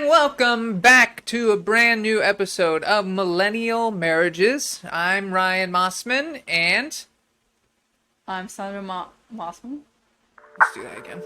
Welcome back to a brand new episode of Millennial Marriages. I'm Ryan Mossman, and I'm Sandra Mossman. let's do that again.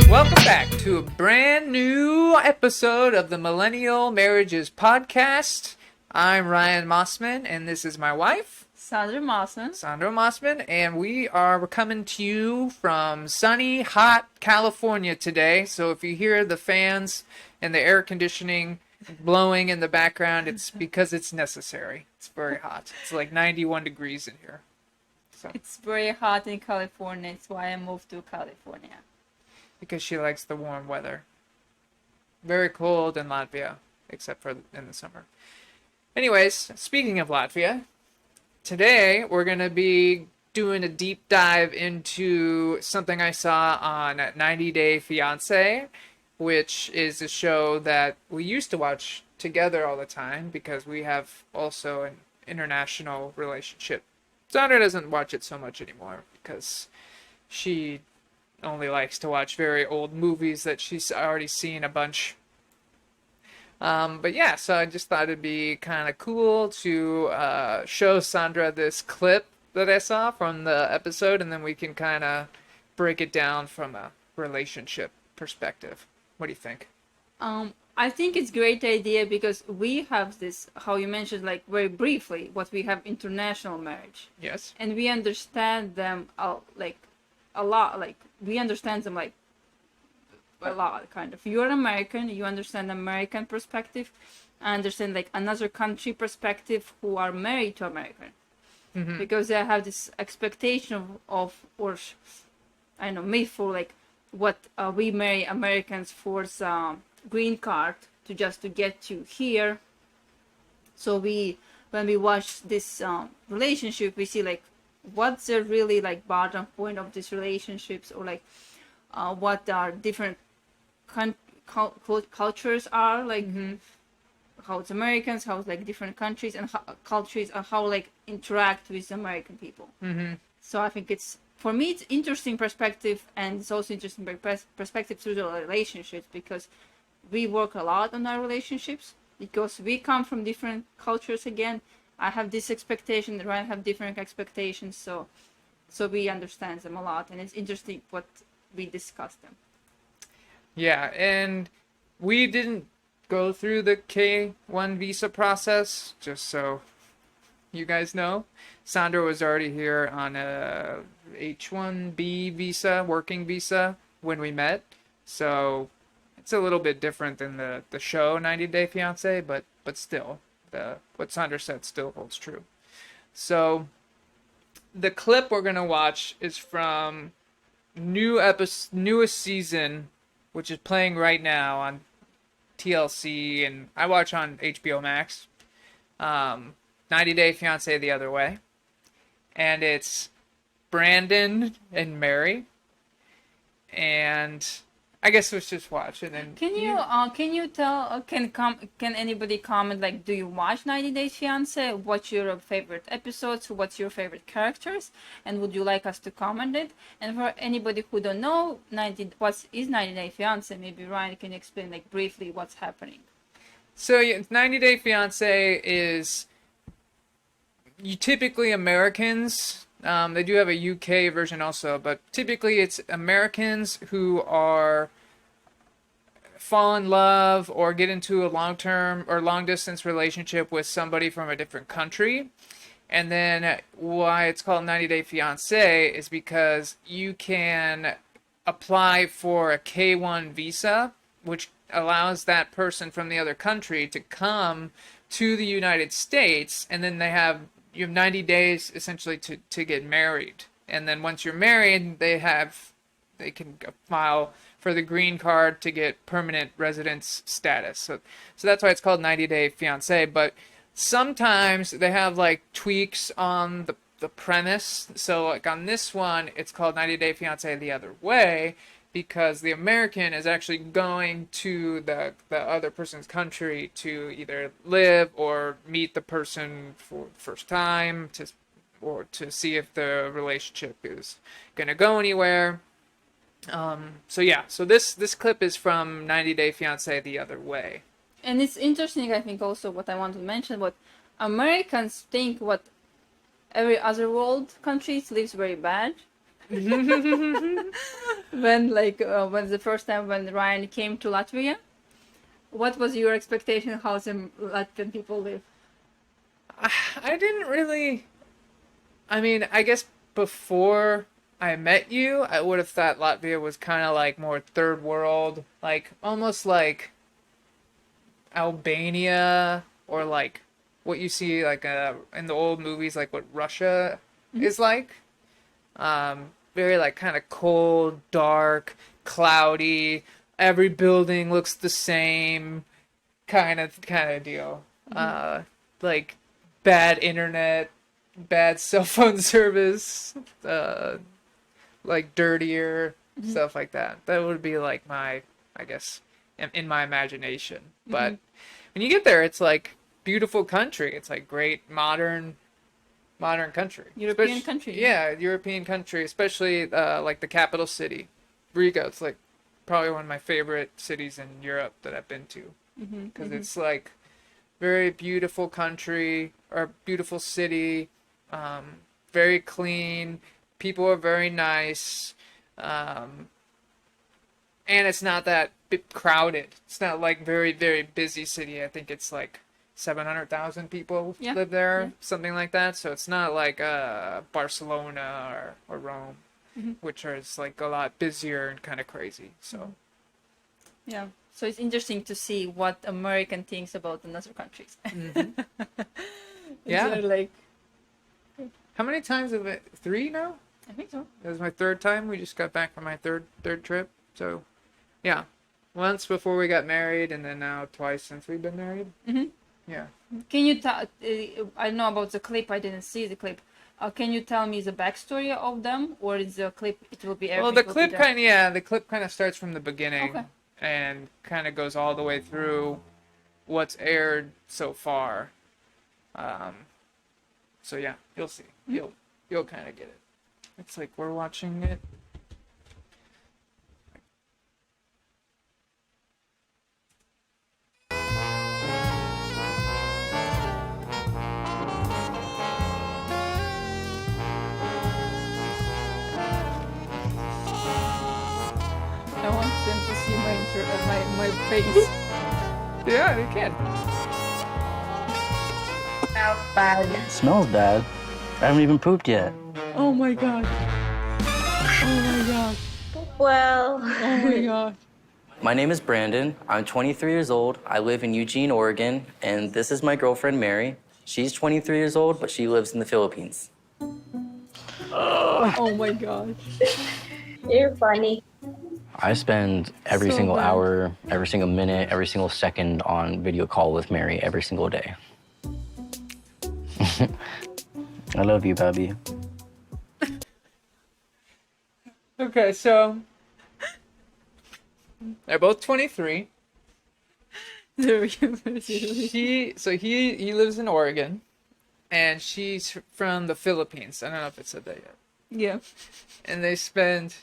Welcome back to a brand new episode of the Millennial Marriages podcast. I'm Ryan Mossman, and this is my wife, Sandra Mossman, and we're coming to you from sunny, hot California today. So if you hear the fans and the air conditioning blowing in the background, it's because it's necessary. It's very hot. It's like 91 degrees in here. So It's very hot in California. It's why I moved to California. because she likes the warm weather. Very cold in Latvia, except for in the summer. Anyways, speaking of Latvia, today we're going to be doing a deep dive into something I saw on 90 Day Fiancé, which is a show that we used to watch together all the time because we have also an international relationship. Sandra doesn't watch it so much anymore because she only likes to watch very old movies that she's already seen a bunch. But yeah, so I just thought it'd be kind of cool to show Sandra this clip that I saw from the episode, and then we can kind of break it down from a relationship perspective. What do you think? I think it's a great idea because we have this, how you mentioned, like very briefly, what we have international marriage. Yes. And we understand them like a lot. Like we understand them like a lot, kind of. You're American, you understand American perspective. I understand like another country perspective who are married to American. Mm-hmm. Because they have this expectation of or I don't know, made for like what we marry Americans for some green card to get to here. So when we watch this relationship, we see like what's the really like bottom point of these relationships, or like what are different cultures are like. Mm-hmm. How it's Americans, how it's like different countries and cultures, and how like interact with American people. Mm-hmm. So I think it's, for me, it's interesting perspective, and it's also interesting perspective through the relationships, because we work a lot on our relationships because we come from different cultures. Again, I have this expectation, Ryan have different expectations, so we understand them a lot, and it's interesting what we discuss them. Yeah, and we didn't go through the K1 visa process, just so you guys know. Sandra was already here on a H1B visa, working visa, when we met. So it's a little bit different than the show 90 Day Fiancé, but still, what Sandra said still holds true. So the clip we're going to watch is from newest season, which is playing right now on TLC, and I watch on HBO Max. 90 Day Fiancé the other way. And it's Brandon and Mary. And I guess let's just watch, and then Can you tell can anybody comment, like, do you watch 90 Day Fiancé? What's your favorite episodes? What's your favorite characters? And would you like us to comment it? And for anybody who don't know 90 Day Fiancé, maybe Ryan can explain like briefly what's happening. So 90 Day Fiancé is typically Americans. They do have a UK version also, but typically it's Americans who fall in love or get into a long-term or long-distance relationship with somebody from a different country. And then why it's called 90 Day Fiancé is because you can apply for a K1 visa, which allows that person from the other country to come to the United States, and then you have 90 days essentially to get married. And then once you're married, they can file for the green card to get permanent residence status. So that's why it's called 90 Day Fiancé. But sometimes they have like tweaks on the premise. So like on this one, it's called 90 Day Fiancé the Other Way because the American is actually going to the other person's country to either live or meet the person for the first time or to see if the relationship is going to go anywhere. So yeah, so this clip is from 90 Day Fiancé the Other Way. And it's interesting, I think, also what I want to mention, what Americans think what every other world countries lives very bad. When the first time when Ryan came to Latvia, what was your expectation how the Latvian people live? I didn't really. I mean, I guess before I met you, I would have thought Latvia was kind of like more third world, like almost like Albania or like what you see like in the old movies, like what Russia is like. Very like kind of cold, dark, cloudy. Every building looks the same, kind of deal. Like bad internet, bad cell phone service, like dirtier stuff like that. That would be like my, I guess, in my imagination. But when you get there, it's like beautiful country. It's like great modern country. European country. Yeah, European country, especially like the capital city, Riga. It's like probably one of my favorite cities in Europe that I've been to because it's like very beautiful country or beautiful city, very clean. People are very nice, and it's not that crowded. It's not like very busy city. I think it's like 700,000 people live there, something like that. So it's not like Barcelona or Rome, which is like a lot busier and kind of crazy. So yeah, so it's interesting to see what American thinks about another countries. Yeah, like how many times have it? 3 now? I think so. It was my 3rd time. We just got back from my third trip. So yeah, once before we got married, and then now twice since we've been married. Yeah. Can you tell? I know about the clip. I didn't see the clip. Can you tell me the backstory of them, or is the clip? It will be everything. Well, the clip kind of starts from the beginning and kind of goes all the way through what's aired so far. So yeah, you'll see. You'll kind of get it. It's like we're watching it. I want them to see my face. Yeah, you can. Smells bad. Smells bad. I haven't even pooped yet. Oh my god. Oh my god. Well, Oh my god. My name is Brandon. I'm 23 years old. I live in Eugene, Oregon, and this is my girlfriend, Mary. She's 23 years old, but she lives in the Philippines. Oh my god. you're funny. I spend every So single bad. hour, every single minute, every single second on video call with Mary every single day. I love you, Bobby. Okay, so they're both 23. He lives in Oregon, and she's from the Philippines. I don't know if it said that yet. Yeah. And they spend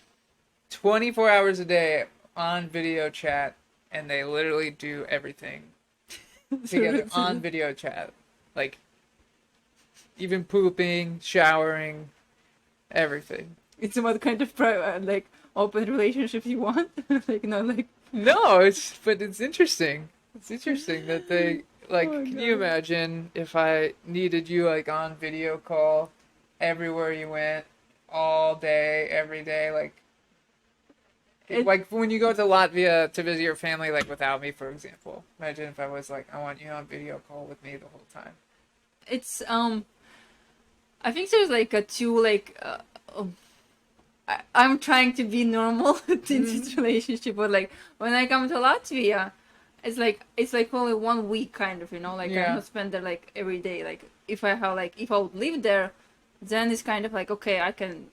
24 hours a day on video chat, and they literally do everything together on video chat, like even pooping, showering, everything. It's what kind of private, like open relationship you want? Like not like. No, but it's interesting. It's interesting that they like. Oh my can you God. imagine if I needed you like on video call everywhere you went, all day, every day, like. Like when you go to Latvia to visit your family, like without me, for example. Imagine if I was like, I want you on video call with me the whole time. It's I think there's like a two like I'm trying to be normal in this relationship, but like when I come to Latvia, it's like only 1 week kind of, you know, like I Yeah. don't spend there like every day. Like if I would live there, then it's kind of like, okay, I can,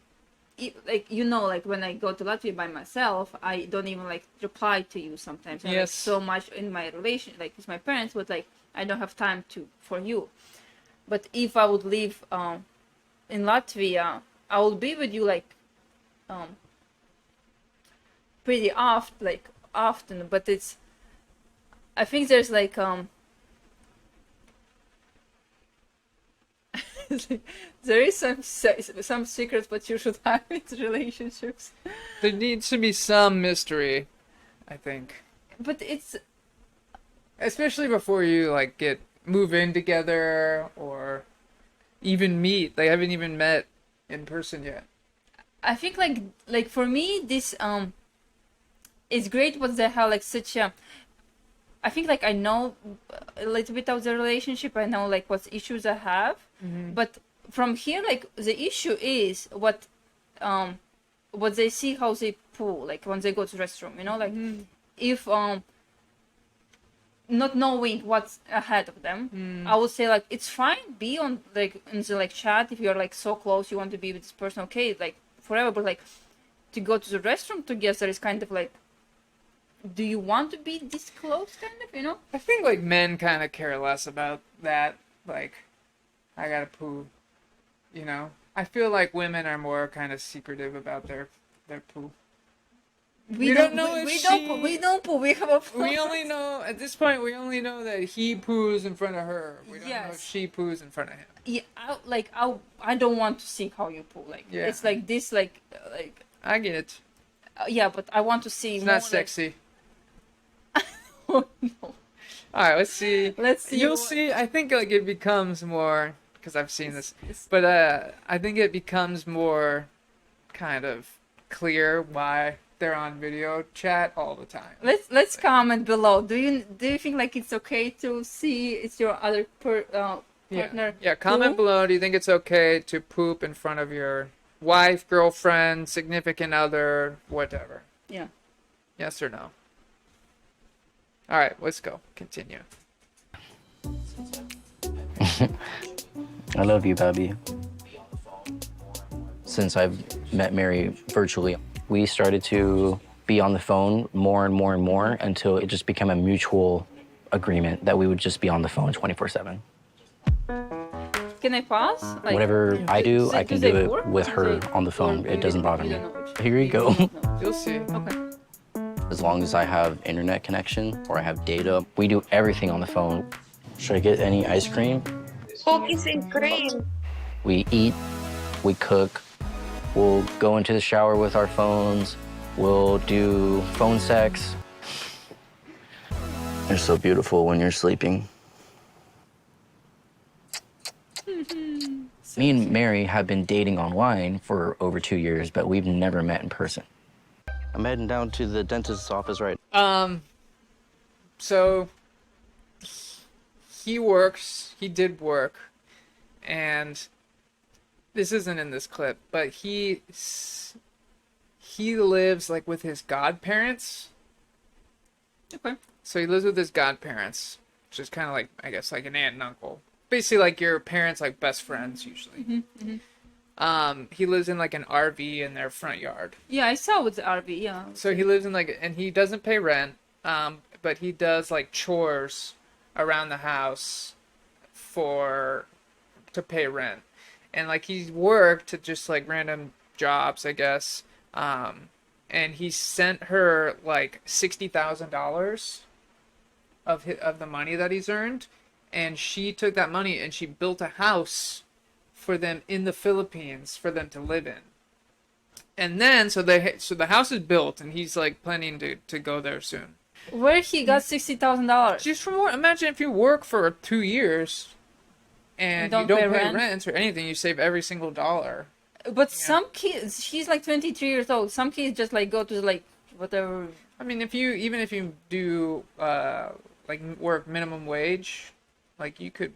like, like when I go to Latvia by myself, I don't even like reply to you sometimes. I'm like Yes. so much in my relation, like with my parents, but like I don't have time for you. But if I would live in Latvia, I will be with you like pretty often, but I think there's like there is some secrets but you should have in relationships. There needs to be some mystery, I think. But it's Especially before you like move in together or even meet. They haven't even met in person yet. I think like for me this it's great what they have like such a I think like I know a little bit of the relationship. I know like what issues I have, but from here like the issue is what they see how they pull like when they go to the restroom. Like if not knowing what's ahead of them, I would say like it's fine. Be on like in the like chat if you're like so close you want to be with this person. Okay, like forever, but like to go to the restroom together is kind of like. Do you want to be this close, kind of, I think like men kind of care less about that. Like, I gotta poo, I feel like women are more kind of secretive about their poo. We don't know if we don't poo. We have a We only know at this point. We only know that he poos in front of her. We don't know if Yes. she poos in front of him. Yeah, I don't want to see how you poo. Like Yeah. it's like this, like I get it. yeah, but I want to see. It's more, not sexy. Oh, no. All right, let's see. Let's see. You'll what- see. I think like it becomes more because I've seen this, but I think it becomes more kind of clear why they're on video chat all the time. Let's comment below. Do you think like it's okay to see it's your other partner? Yeah. Comment poo? below. Do you think it's okay to poop in front of your wife, girlfriend, significant other, whatever? Yeah. Yes or no? All right, let's go. Continue. I love you, Bobby. Since I've met Mary virtually, we started to be on the phone more and more and more until it just became a mutual agreement that we would just be on the phone 24/7. Can I pause? Like, Whatever I do, I can they do it work? with Do her they- on the phone. or It doesn't bother you me. don't know which- Here you go. No. You'll see. Okay. As long as I have internet connection or I have data, we do everything on the phone. Should I get any ice cream? Cookies and cream. We eat, we cook, we'll go into the shower with our phones, we'll do phone sex. You're so beautiful when you're sleeping. Me and Mary have been dating online for over 2 years, but we've never met in person. I'm heading down to the dentist's office right. So he did work, and this isn't in this clip, but he lives like with his godparents. Okay. So he lives with his godparents, which is kind of like, I guess, like an aunt and uncle. Basically like your parents, like best friends usually. He lives in like an RV in their front yard. Yeah, I saw with the RV. Yeah. So he lives in like, and he doesn't pay rent, but he does like chores around the house to pay rent. And like he's worked at just like random jobs, I guess. And he sent her like $60,000 of the money that he's earned, and she took that money and she built a house for them in the Philippines for them to live in. And then so the house is built, and he's like planning to go there soon. Where he got $60,000? Just from what? Imagine if you work for 2 years and you don't pay rent or anything, you save every single dollar. But some kids, she's like 23 years old. Some kids just like go to like whatever. I mean, even if you do like work minimum wage, like you could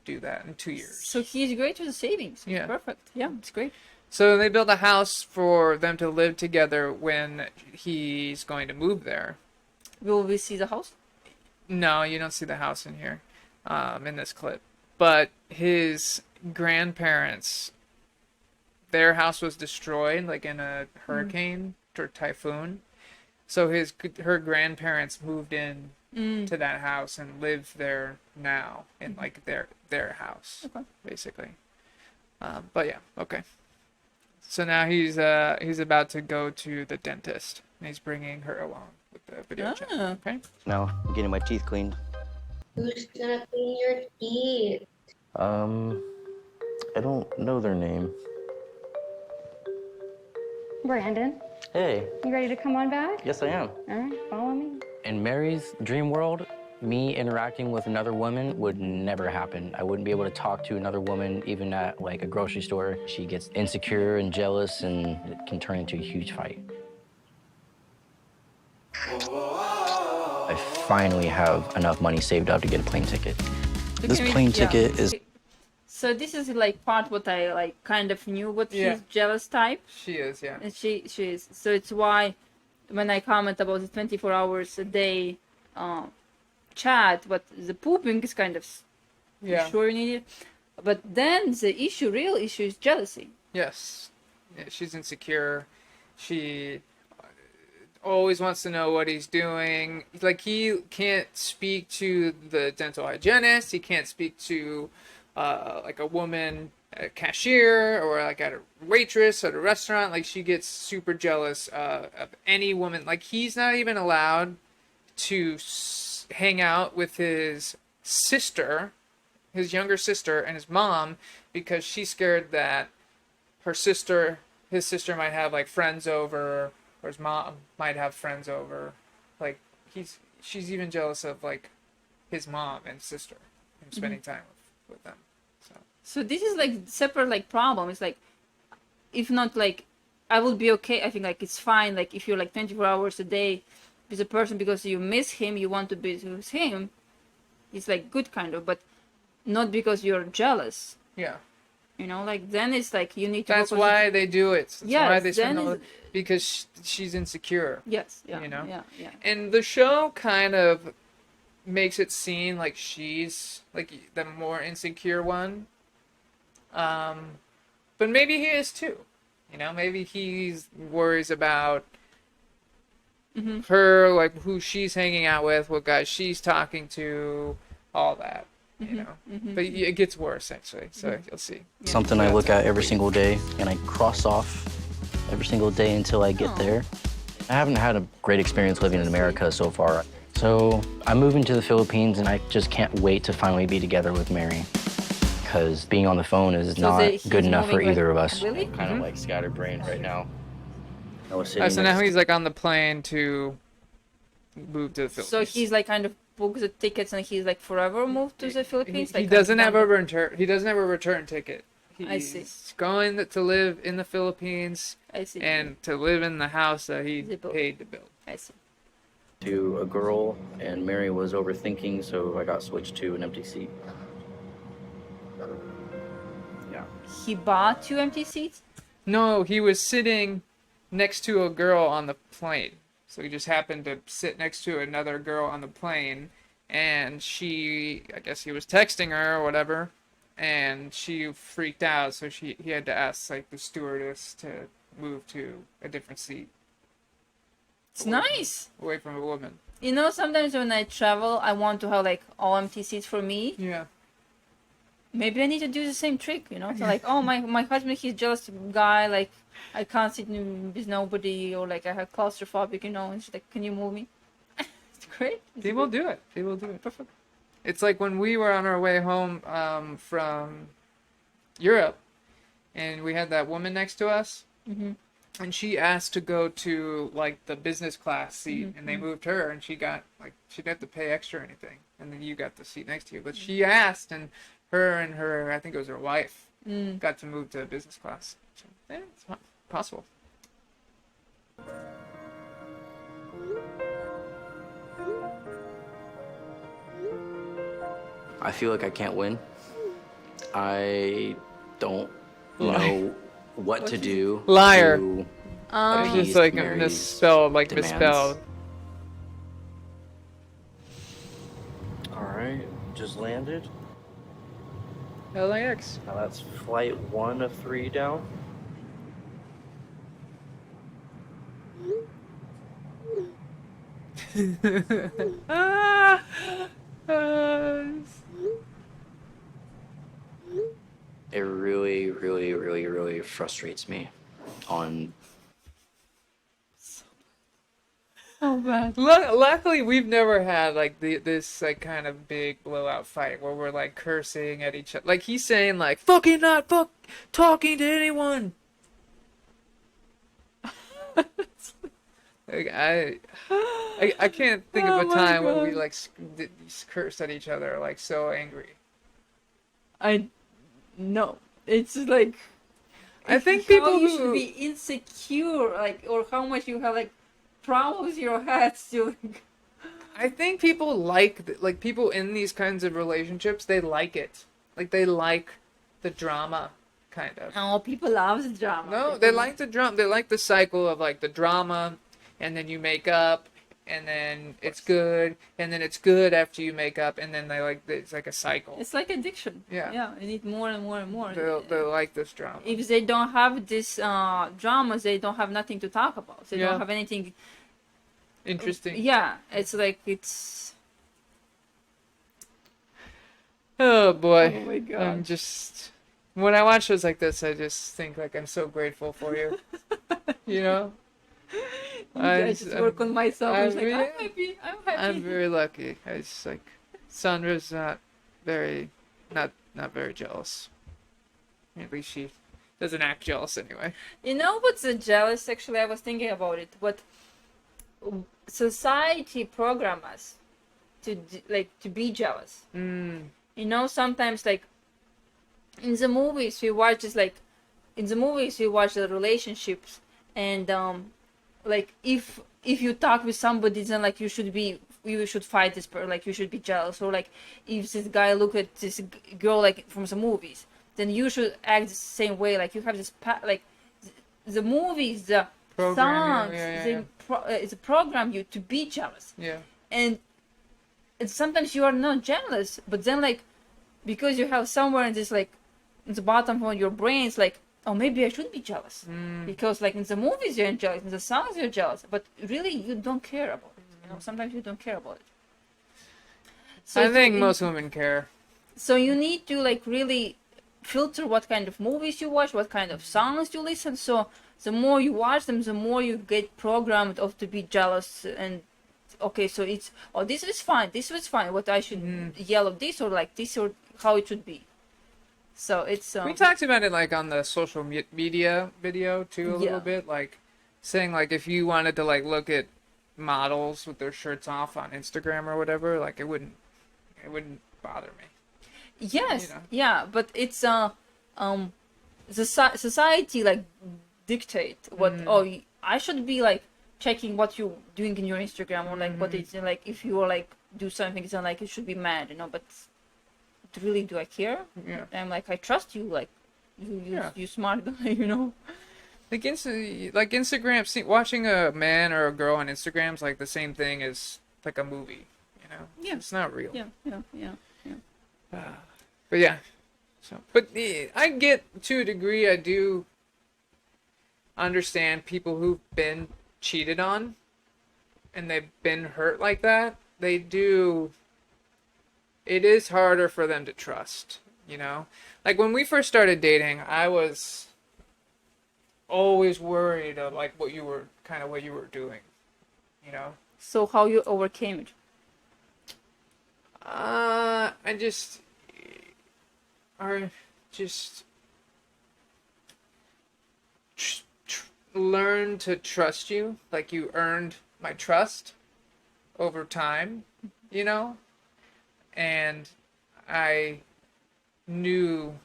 do that in 2 years. So he's great with the savings. Yeah. Perfect. Yeah, it's great. So they built a house for them to live together when he's going to move there. Will we see the house? No, you don't see the house in here, in this clip. But his grandparents their house was destroyed like in a hurricane or typhoon. So her grandparents moved in to that house and live there now in like their house, basically. But yeah, okay. So now he's about to go to the dentist, and he's bringing her along with the video chat. Okay. No, I'm getting my teeth cleaned. Who's gonna clean your teeth? I don't know their name. Brandon, Hey, you ready to come on back? yes I am. All right, follow me. In Mary's dream world, me interacting with another woman would never happen. I wouldn't be able to talk to another woman, even at like a grocery store. She gets insecure and jealous, and it can turn into a huge fight. I finally have enough money saved up to get a plane ticket. This plane ticket is... So this is like part what I like kind of knew what his jealous type. She is, yeah. And she is. So it's why when I comment about the 24 hours a day chat, but the pooping is kind of sure you need it. But then the real issue is jealousy. Yes. Yeah, she's insecure. She always wants to know what he's doing. Like, he can't speak to the dental hygienist. He can't speak to like a woman, a cashier, or like at a waitress at a restaurant. Like, she gets super jealous of any woman. Like, he's not even allowed to hang out with his sister, his younger sister, and his mom, because she's scared that his sister might have like friends over, or his mom might have friends over. Like, she's even jealous of like his mom and sister, and spending time with them. So this is like separate like problem. It's like, if not like, I will be okay. I think like it's fine. Like if you're like 24 hours a day with a person because you miss him, you want to be with him. It's like good kind of, but not because you're jealous. Yeah. You know, like then it's like you need to. That's why they do it. That's why they spend then because she's insecure. Yes. Yeah. You know. Yeah. And the show kind of makes it seem like she's like the more insecure one. But maybe he is too. You know, maybe he's worries about her, like who she's hanging out with, what guys she's talking to, all that. You know, but it gets worse actually. So you'll see. Something I look at every single day, and I cross off every single day until I get there. I haven't had a great experience living in America so far. So I'm moving to the Philippines, and I just can't wait to finally be together with Mary. Because being on the phone is not good enough for either of us. Really? I'm kind of like scatterbrained right now. I was So now he's like on the plane to move to the Philippines. So he's like kind of booked the tickets and he's like forever moved to the Philippines. He doesn't have a return. He doesn't have a return ticket. I see. He's going to live in the Philippines. I see. And to live in the house that he paid to build. I see. To a girl, and Mary was overthinking, so I got switched to an empty seat. Yeah. He bought 2 empty seats? No, he was sitting next to a girl on the plane. So he just happened to sit next to another girl on the plane, and I guess he was texting her or whatever, and she freaked out, so he had to ask like the stewardess to move to a different seat. It's nice. Away from a woman. You know, sometimes when I travel, I want to have like all empty seats for me. Yeah. Maybe I need to do the same trick, you know? So like, oh, my husband, he's just a guy, like, I can't sit with nobody, or like I have claustrophobic, you know, and she's like, can you move me? It's great. People do it. Perfect. It's like when we were on our way home from Europe, and we had that woman next to us, and she asked to go to like the business class seat, and they moved her, and she got like, she didn't have to pay extra or anything, and then you got the seat next to you. But she asked, and her, I think it was her wife, got to move to business class. So, yeah, it's possible. I feel like I can't win. I don't know what to do. Liar. To It's appease just like Mary's misspelled. All right, just landed. LAX. Now that's flight 1 of 3 down. Ah, uh, It really, really, really, really frustrates me on Oh bad. luckily, we've never had like this like kind of big blowout fight where we're like cursing at each other. Like he's saying like "fucking not fuck talking to anyone." Like I can't think of Oh a my time when we God. like cursed at each other like so angry. I no. It's like I think how people you should who be insecure, like, or how much you have like problems in your head still. I think people like people in these kinds of relationships, they like it. Like they like the drama, kind of. Oh, people love the drama. No, People they love- like the drum. They like the cycle of like the drama, and then you make up, and then it's good, and then it's good after you make up, and then they like it's like a cycle. It's like addiction. Yeah. Yeah, you need more and more and more. They like this drama. If they don't have this dramas, they don't have nothing to talk about. They Yeah. don't have anything. Interesting. Yeah, it's like it's. Oh boy. Oh my God. I'm just when I watch shows like this, I just think like I'm so grateful for you. You know. I just work on myself. I'm I'm like, really- I'm happy. I'm happy. I'm very lucky. I just like Sandra's not very not very jealous. At least she doesn't act jealous anyway. You know what's jealous? Actually, I was thinking about it. What society program us to be jealous. You know, sometimes like in the movies we watch just like in the movies we watch the relationships and like if you talk with somebody then like you should fight this person, like you should be jealous, or like if this guy look at this girl like from the movies then you should act the same way, like you have this like the movies, the Program you, songs, yeah. it's a program you to be jealous. Yeah. And sometimes you are not jealous, but then like because you have somewhere in this like in the bottom of your brain it's like, oh, maybe I should be jealous because like in the movies you're jealous, in the songs you're jealous, but really you don't care about it. You know, sometimes you don't care about it. So I think most women care. so you need to like really filter what kind of movies you watch, what kind of songs you listen. So the more you watch them, the more you get programmed of to be jealous. And okay, so it's, oh, this is fine, what I should yell at this, or like this, or how it should be. So it's We talked about it like on the social media video too a little Yeah. bit, like saying like if you wanted to like look at models with their shirts off on Instagram or whatever, like it wouldn't bother me. yes, you know. yeah, but it's the society like dictate what, oh, I should be like checking what you're doing in your Instagram, or like what it's like if you are like do something, it's not like it should be mad, you know. But really, do I care? Yeah. I'm like, I trust you, like you Yeah. you smart guy, you know. Like Instagram, watching a man or a girl on Instagram's like the same thing as like a movie, you know. Yeah. It's not real. Yeah. But yeah, but I get to a degree. I do understand people who've been cheated on, and they've been hurt like that. They do. It is harder for them to trust, you know. Like when we first started dating, I was always worried of like what you were doing, you know. So how you overcame it? I just learn to trust you. Like you earned my trust over time, you know? And I knew,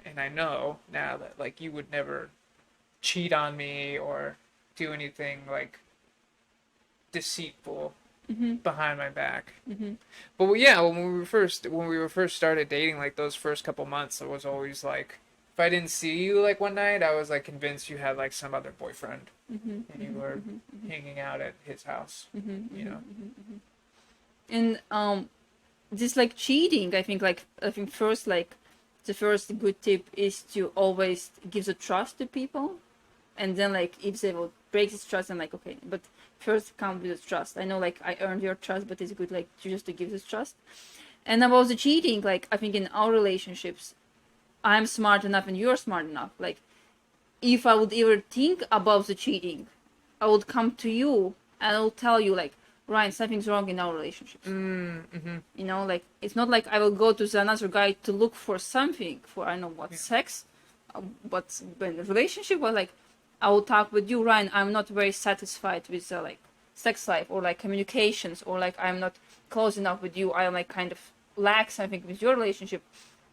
and I know now that like you would never cheat on me or do anything like deceitful behind my back. But yeah, when we were first started dating, like those first couple months, it was always like, if I didn't see you like one night, I was like convinced you had like some other boyfriend and you were hanging out at his house, you know. And just like cheating, I think first, like the first good tip is to always give the trust to people, and then like if they will breaks his trust, I'm like, okay, but first come with the trust. I know like I earned your trust, but it's good like just to give this trust. And about the cheating, like I think in our relationships, I'm smart enough and you're smart enough. Like if I would ever think about the cheating, I would come to you and I will tell you like, Ryan, something's wrong in our relationship. Mm-hmm. You know, like it's not like I will go to another guy to look for something for I don't know what sex, but in the relationship, but like I will talk with you, Ryan. I'm not very satisfied with like sex life or like communications or like I'm not close enough with you. I like kind of lack something with your relationship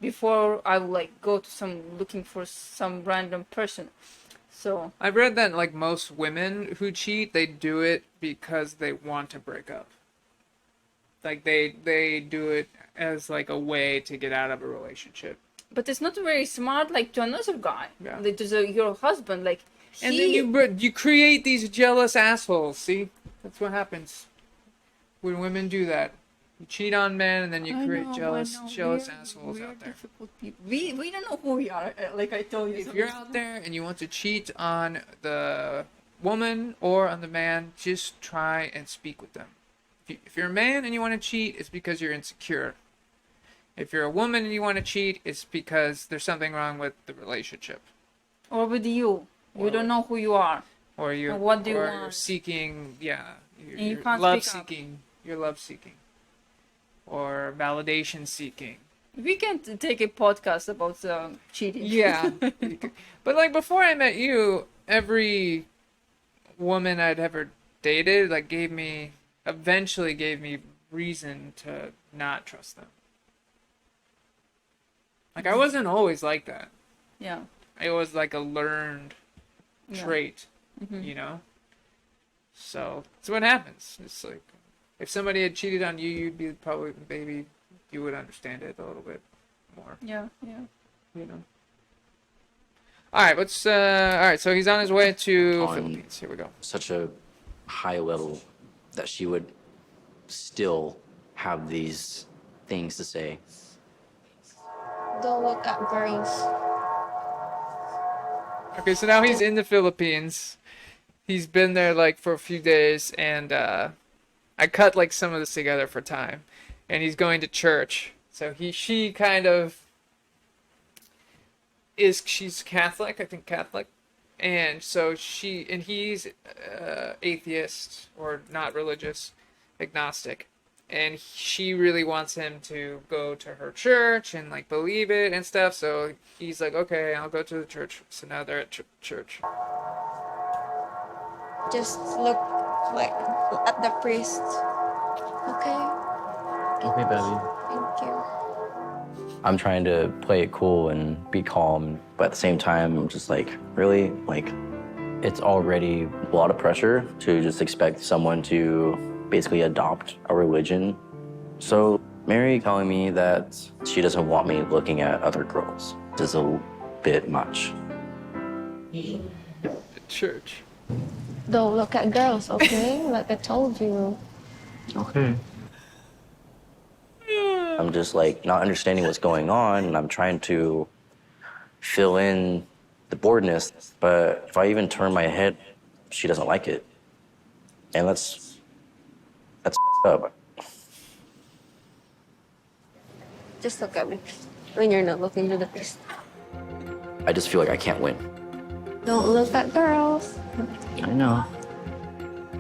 before I will like go to some looking for some random person. So I've read that like most women who cheat, they do it because they want to break up. Like they do it as like a way to get out of a relationship. but it's not very smart like to another guy. Yeah. Like, to your husband like And then you create these jealous assholes. See, that's what happens when women do that. You cheat on men, and then you create jealous assholes out there. We don't know who we are. Like I told you. If you're out there and you want to cheat on the woman or on the man, just try and speak with them. If you're a man and you want to cheat, it's because you're insecure. If you're a woman and you want to cheat, it's because there's something wrong with the relationship. Or with you. You don't know who you are. Or you're, And what do you or want? you're seeking, And you you're can't love speak up. seeking. You're love seeking. Or validation seeking. We can take a podcast about cheating. Yeah. But like before I met you, every woman I'd ever dated like eventually gave me reason to not trust them. Like I wasn't always like that. Yeah. It was like a learned Yeah. trait, you know? So that's what happens. It's like if somebody had cheated on you, you'd be probably maybe you would understand it a little bit more. Yeah. Yeah. You know. All right, so he's on his way to On- Philippines. Here we go. Such a high level that she would still have these things to say. Don't look at girls. Okay, so now he's in the Philippines. He's been there like for a few days, and I cut like some of this together for time. And he's going to church. So she kind of she's Catholic, I think Catholic. And so he's atheist or not religious, agnostic. And she really wants him to go to her church and like believe it and stuff. So he's like, okay, I'll go to the church. So now they're at church. Just look like at the priest. Okay, Okay, baby. thank you. I'm trying to play it cool and be calm, but at the same time, I'm just like, really? Like, it's already a lot of pressure to just expect someone to basically adopt a religion. So Mary telling me that she doesn't want me looking at other girls is a bit much. At church. Don't look at girls, okay? Like I told you. Okay. I'm just like not understanding what's going on, and I'm trying to fill in the boredness, but if I even turn my head, she doesn't like it. And that's up. Just look at me when you're not looking to the priest. I just feel like I can't win. Don't look at girls. I know.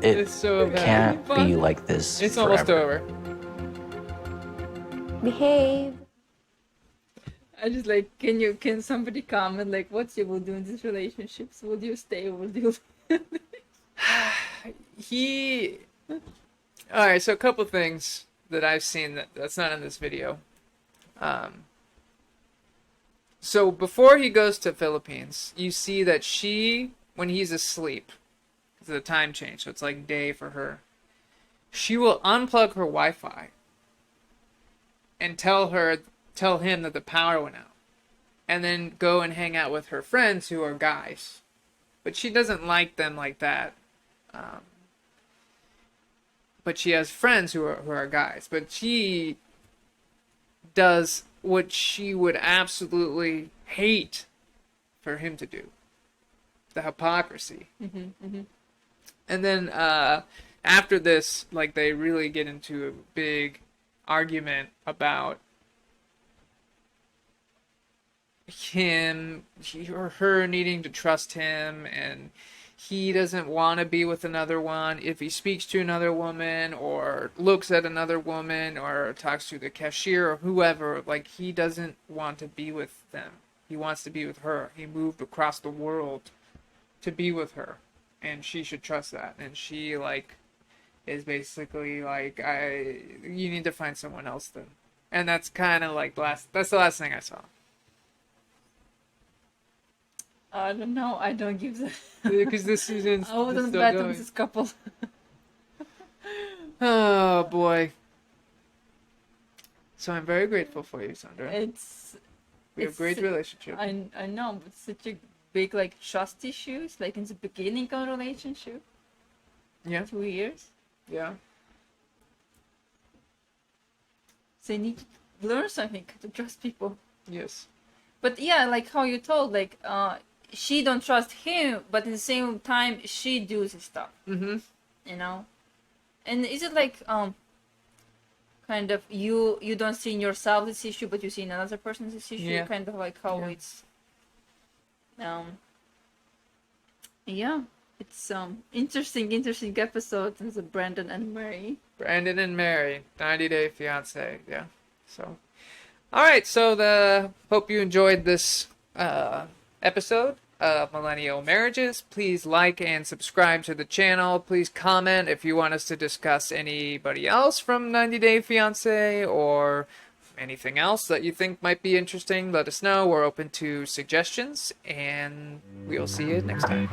It It's so bad. can't Fun. be like this It's forever. almost over. Behave. I just like, can somebody comment like what you will do in these relationships? Would you stay or would you? All right, so a couple things that I've seen that's not in this video. So before he goes to Philippines, you see that when he's asleep, because of the time change, so it's like day for her, she will unplug her Wi-Fi and tell him that the power went out, and then go and hang out with her friends who are guys, but she doesn't like them like that. But she has friends who are guys. But she does what she would absolutely hate for him to do. The hypocrisy. And then after this, like, they really get into a big argument about or her needing to trust him, and he doesn't want to be with another one. If he speaks to another woman or looks at another woman or talks to the cashier or whoever, like, he doesn't want to be with them. He wants to be with her. He moved across the world to be with her, and she should trust that. And she, like, is basically like, you need to find someone else then. And that's kind of like that's the last thing I saw. I don't know. I don't give the. Because this season's I wouldn't still bet on going. this couple. Oh boy. So I'm very grateful for you, Sandra. We have it's- great relationship. I know, but such a big like trust issues, like in the beginning of a relationship, Yeah, 2 years. yeah. So you need to learn something to trust people. Yes. But yeah, like how you told, like she don't trust him, but at the same time she does his stuff, Mm-hmm. you know. And is it like kind of you don't see in yourself this issue, but you see in another person this issue, Yeah. kind of like how Yeah. it's yeah, it's interesting episode in the Brandon and Mary. Brandon and Mary, 90-Day Fiancé. Yeah. So, all right. So hope you enjoyed this episode of Millennial Marriages. Please like and subscribe to the channel. Please comment if you want us to discuss anybody else from 90-Day Fiancé or anything else that you think might be interesting. Let us know. We're open to suggestions, and we'll see you next time.